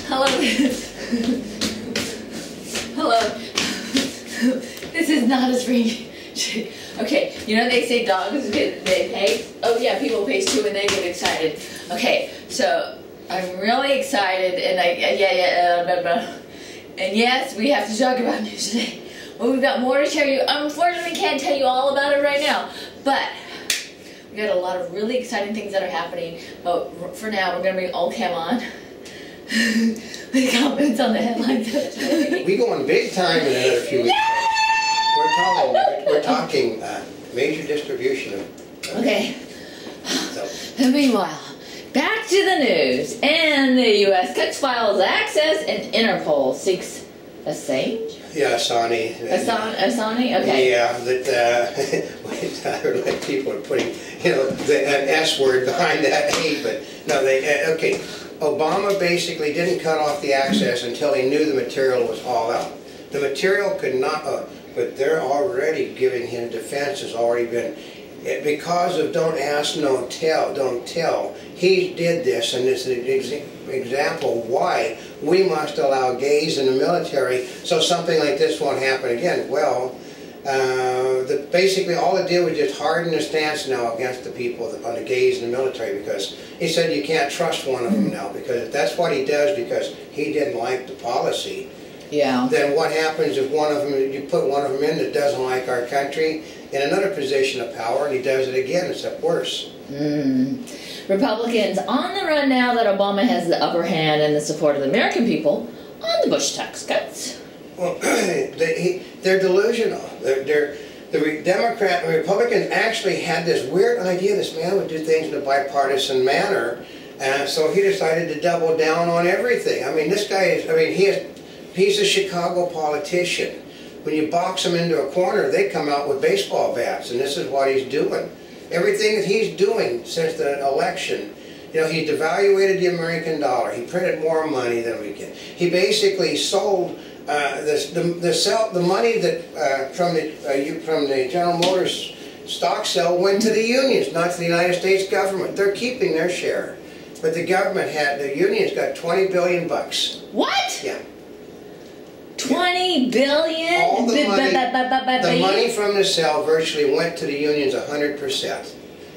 Hello. Hello. This is not a spring. Okay, you know they say dogs they pay? Oh yeah, people pay too when they get excited. Okay, so I'm really excited and and yes, we have to talk about news today. Well, we've got more to tell you. Unfortunately, can't tell you all about it right now, but we got a lot of really exciting things that are happening. But for now, we're going to bring Oldecam on. With comments on the headlines of today. We go on big time in another few weeks. We're talking major distribution of. Okay. And meanwhile, back to the news. And the U.S. cuts files access and Interpol seeks Assange? Yeah, Asani. Asani? Okay. Yeah, that I heard like people are putting, you know, an S word behind that A, but no, okay. Obama basically didn't cut off the access until he knew the material was all out. The material could not, but they're already giving him defense has already been, because of don't ask, no tell, don't tell. He did this, and this is an example why we must allow gays in the military so something like this won't happen again. Well, basically all it did was just harden the stance now against the people on the gays in the military, because he said you can't trust one of them now, because if that's what he does because he didn't like the policy. Yeah. Then what happens if one of them, you put one of them in that doesn't like our country in another position of power, and he does it again, except worse. Republicans on the run now that Obama has the upper hand and the support of the American people on the Bush tax cuts. Well, they're delusional. The Republicans actually had this weird idea this man would do things in a bipartisan manner, and so he decided to double down on everything. I mean, this guy is, I mean, he's a Chicago politician. When you box him into a corner, they come out with baseball bats, and this is what he's doing. Everything that he's doing since the election, you know, he devaluated the American dollar. He printed more money than we can. He basically sold the money that from the General Motors stock sale went to the unions, not to the United States government. They're keeping their share, but the government the unions got $20 billion bucks. What? Yeah. 20 billion? All the money from the sale virtually went to the unions 100%.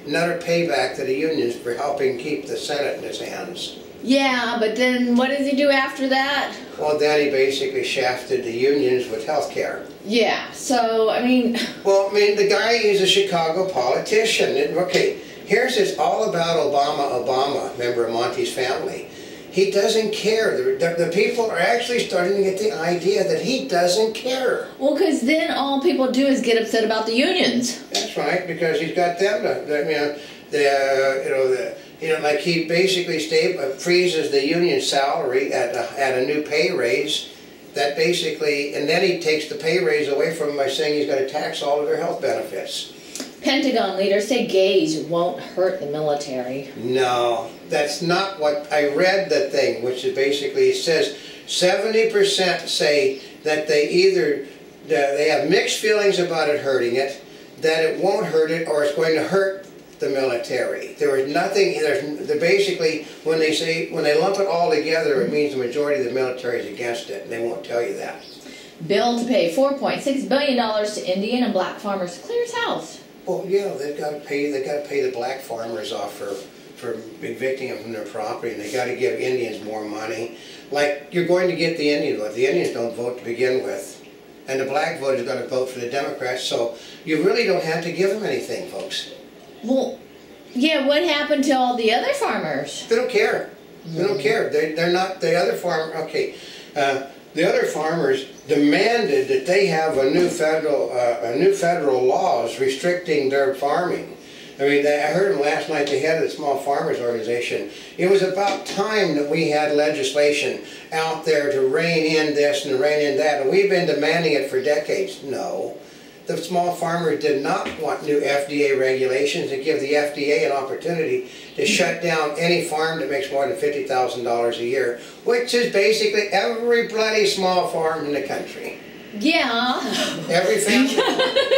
Another payback to the unions for helping keep the Senate in his hands. Yeah, but then what does he do after that? Well, then he basically shafted the unions with health care. Yeah, so, I mean... Well, I mean, the guy is a Chicago politician. Okay, here's this all about Obama, member of Monty's family. He doesn't care. The people are actually starting to get the idea that he doesn't care. Well, because then all people do is get upset about the unions. That's right, because he's got them to, like he basically freezes the union salary at a new pay raise. That basically, and then he takes the pay raise away from them by saying he's going to tax all of their health benefits. Pentagon leaders say gays won't hurt the military. No, that's not what I read. The thing, which is basically says 70% say that they have mixed feelings about it hurting it, that it won't hurt it, or it's going to hurt the military. There is nothing. They're basically when they lump it all together, it means the majority of the military is against it, and they won't tell you that. Bill to pay $4.6 billion to Indian and black farmers to clear his house. Well, yeah, they've got to pay the black farmers off for evicting them from their property, and they got to give Indians more money. Like, you're going to get the Indian vote. The Indians don't vote to begin with, and the black vote is going to vote for the Democrats. So you really don't have to give them anything, folks. Well, yeah. What happened to all the other farmers? They don't care. They don't care. They're not the other farmer. Okay. The other farmers demanded that they have a new federal laws restricting their farming. I mean, I heard them last night, the head of the small farmers organization. It was about time that we had legislation out there to rein in this and rein in that, and we've been demanding it for decades. No. The small farmers did not want new FDA regulations that give the FDA an opportunity to shut down any farm that makes more than $50,000 a year, which is basically every bloody small farm in the country. Yeah. Every family,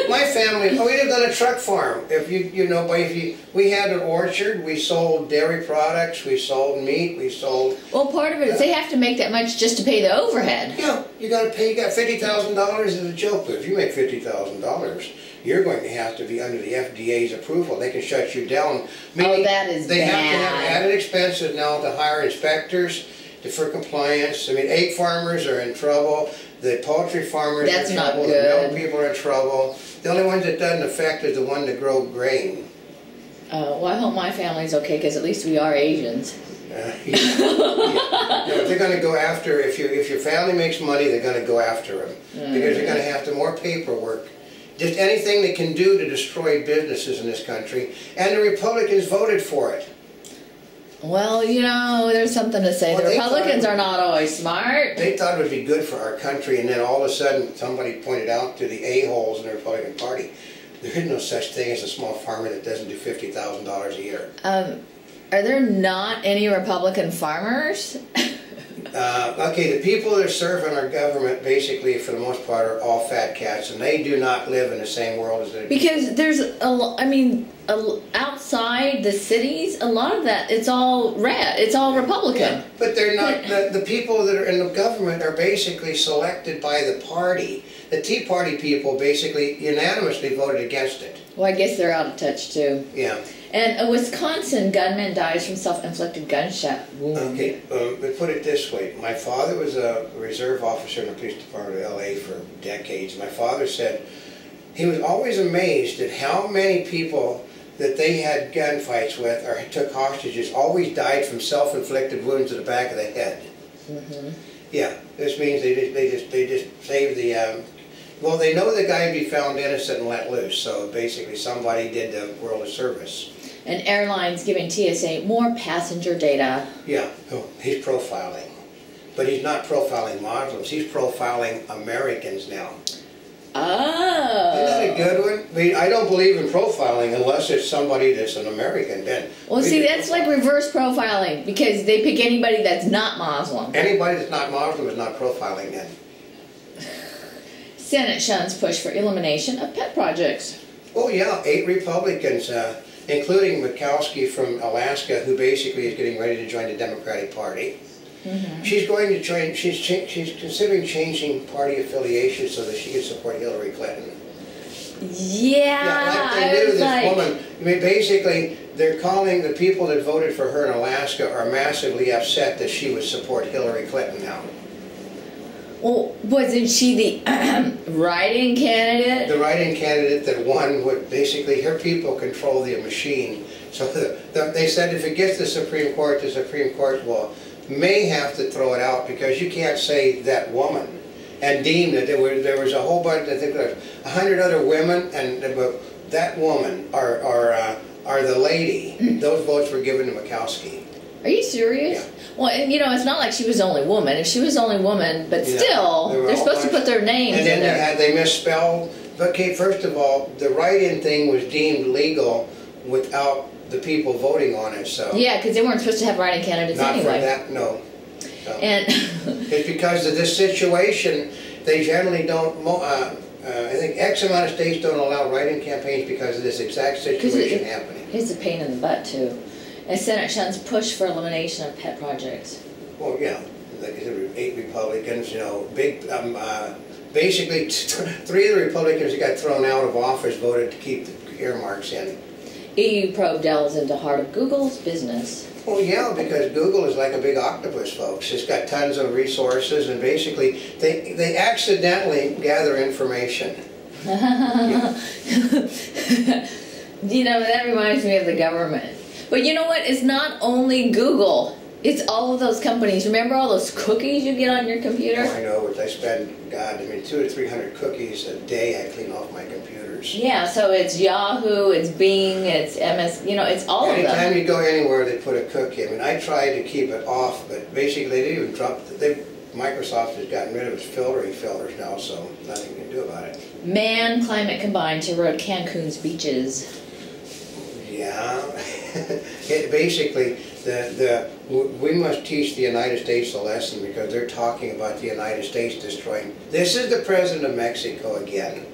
my family, we lived on a truck farm. If you know, we had an orchard, we sold dairy products, we sold meat, we sold... Well, part of it is they have to make that much just to pay the overhead. Yeah, you got to pay, you got $50,000 as a joke, but if you make $50,000, you're going to have to be under the FDA's approval. They can shut you down. Oh, that is They bad. have to have added expenses now to hire inspectors for compliance. I mean, egg farmers are in trouble. The poultry farmers are in trouble. The milk people are in trouble. The only ones that doesn't affect is the one that grow grain. Well, I hope my family's okay, because at least we are Asians. Yeah. No, they're going to go after, if your family makes money, they're going to go after them. Because they're going to have to more paperwork. Just anything they can do to destroy businesses in this country. And the Republicans voted for it. Well, you know, there's something to say. Well, the Republicans are not always smart. They thought it would be good for our country, and then all of a sudden somebody pointed out to the a-holes in the Republican Party, there is no such thing as a small farmer that doesn't do $50,000 a year. Are there not any Republican farmers? Okay, the people that are serving our government, basically, for the most part, are all fat cats, and they do not live in the same world as they do. Because there's outside the cities, a lot of that, it's all red, it's all Republican. Yeah, but they're not, the people that are in the government are basically selected by the party. The Tea Party people basically unanimously voted against it. Well, I guess they're out of touch too. Yeah. And a Wisconsin gunman dies from self-inflicted gunshot wound. Okay, but put it this way. My father was a reserve officer in the police department of LA for decades. My father said he was always amazed at how many people that they had gunfights with or took hostages always died from self-inflicted wounds to the back of the head. Mm-hmm. Yeah, this means they just saved the... well, they know the guy would be found innocent and let loose, so basically somebody did the world a service. And airlines giving TSA more passenger data. Yeah, he's profiling. But he's not profiling Muslims, he's profiling Americans now. Oh. Isn't that a good one? I mean, I don't believe in profiling unless it's somebody that's an American. Then. Well, see, that's like reverse profiling, because they pick anybody that's not Muslim. Anybody that's not Muslim is not profiling then. Senate shuns push for elimination of pet projects. Oh yeah, 8 Republicans, including Murkowski from Alaska, who basically is getting ready to join the Democratic Party. Mm-hmm. She's going to join. She's considering changing party affiliation so that she can support Hillary Clinton. Yeah, like they knew this woman. I mean, basically, they're calling the people that voted for her in Alaska are massively upset that she would support Hillary Clinton now. Well, wasn't she the write-in candidate? The write-in candidate that won would basically, her people control the machine. So they said if it gets to the Supreme Court may have to throw it out because you can't say that woman. And deem that there was a whole bunch, I think there was 100 other women, and that woman are the lady. Those votes were given to Murkowski. Are you serious? Yeah. Well, and you know, it's not like she was the only woman. If she was the only woman, but still, they're supposed to put their names in there. And then they misspelled. Okay, first of all, the write-in thing was deemed legal without the people voting on it, so. Yeah, because they weren't supposed to have write-in candidates anyway. Not for that, no. So. And it's because of this situation, they generally don't, I think X amount of states don't allow write-in campaigns because of this exact situation happening. It's a pain in the butt, too. And Senate shuns push for elimination of pet projects. Well, yeah, like I said, 8 Republicans, you know, basically 3 of the Republicans that got thrown out of office voted to keep the earmarks in. EU probe delves into heart of Google's business. Well, yeah, because Google is like a big octopus, folks. It's got tons of resources, and basically they accidentally gather information. Yeah. You know, that reminds me of the government. But you know what? It's not only Google. It's all of those companies. Remember all those cookies you get on your computer? Oh, I know, but I spend, God, I mean, 200 to 300 cookies a day I clean off my computers. Yeah, so it's Yahoo, it's Bing, it's MS, you know, it's all of them. Anytime you go anywhere, they put a cookie. I mean, I tried to keep it off, but basically they didn't even drop, Microsoft has gotten rid of its filters now, so nothing you can do about it. Man, climate combined to erode Cancun's beaches. Yeah, basically, We must teach the United States a lesson because they're talking about the United States destroying. This is the president of Mexico again.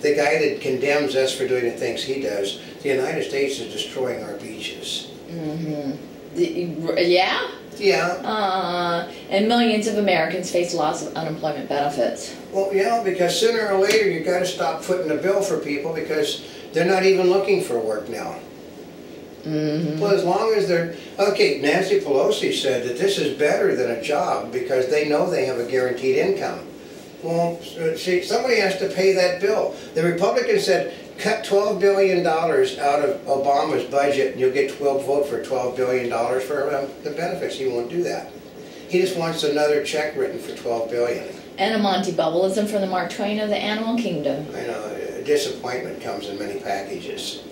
The guy that condemns us for doing the things he does. The United States is destroying our beaches. Yeah? Yeah. And millions of Americans face loss of unemployment benefits. Well, yeah, because sooner or later you got to stop footing the bill for people because they're not even looking for work now. Well, as long as they're... Okay, Nancy Pelosi said that this is better than a job because they know they have a guaranteed income. Well, see, somebody has to pay that bill. The Republicans said, cut $12 billion out of Obama's budget and you'll get vote for $12 billion for the benefits. He won't do that. He just wants another check written for $12 billion. And a Monty Bubbleism from the Mark Twain of the animal kingdom. I know, disappointment comes in many packages.